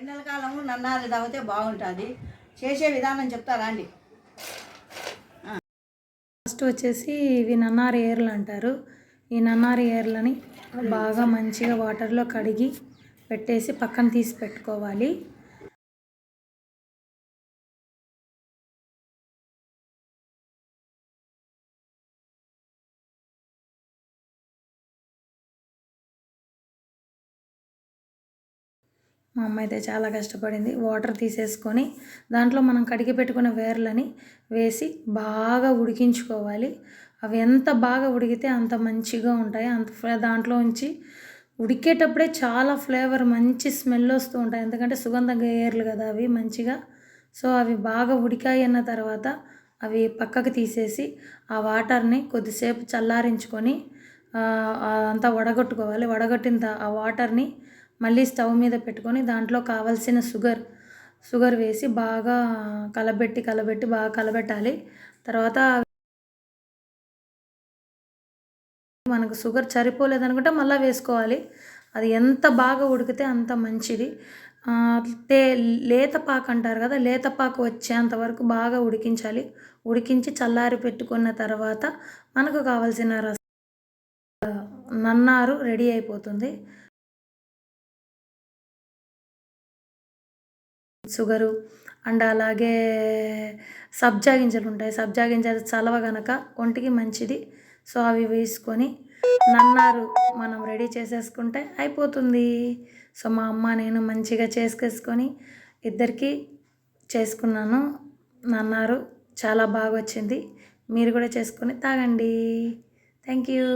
ఎండలకాలము నన్నారి తాగితే బాగుంటుంది. చేసే విధానం చెప్తారా అండి? ఫస్ట్ వచ్చేసి ఇవి నన్నారి ఏర్లు అంటారు. ఈ నన్నారి ఏర్లని బాగా మంచిగా వాటర్లో కడిగి పెట్టేసి పక్కన తీసి పెట్టుకోవాలి. మా అమ్మ అయితే చాలా కష్టపడింది. వాటర్ తీసేసుకొని దాంట్లో మనం కడిగి పెట్టుకున్న వేర్లని వేసి బాగా ఉడికించుకోవాలి. అవి ఎంత బాగా ఉడికితే అంత మంచిగా ఉంటాయి. దాంట్లో ఉంచి ఉడికేటప్పుడే చాలా ఫ్లేవర్ మంచి స్మెల్ వస్తూ ఉంటాయి. ఎందుకంటే సుగంధ ఏర్లు కదా అవి మంచిగా. సో అవి బాగా ఉడికాయి అన్న తర్వాత అవి పక్కకు తీసేసి ఆ వాటర్ని కొద్దిసేపు చల్లారించుకొని అంతా వడగొట్టుకోవాలి. వడగొట్టిన ఆ వాటర్ని మళ్ళీ స్టవ్ మీద పెట్టుకొని దాంట్లో కావాల్సిన షుగర్ వేసి బాగా కలబెట్టి బాగా కలబెట్టాలి. తర్వాత మనకు షుగర్ సరిపోలేదనుకుంటే మళ్ళీ వేసుకోవాలి. అది ఎంత బాగా ఉడికితే అంత మంచిది. లేత పాకు అంటారు కదా, లేత పాకు వచ్చేంత వరకు బాగా ఉడికించాలి. ఉడికించి చల్లారి పెట్టుకున్న తర్వాత మనకు కావాల్సిన నన్నారు రెడీ అయిపోతుంది. షుగరు అండ్ అలాగే సబ్జా గింజలు ఉంటాయి. సబ్జా గింజలు చలవ కనుక ఒంటికి మంచిది. సో అవి వేసుకొని నన్నారు మనం రెడీ చేసేసుకుంటే అయిపోతుంది. సో మా అమ్మ నేను మంచిగా చేసుకొని ఇద్దరికి చేసుకున్నాను. నన్నారు చాలా బాగా వచ్చింది. మీరు కూడా చేసుకొని తాగండి. Thank you.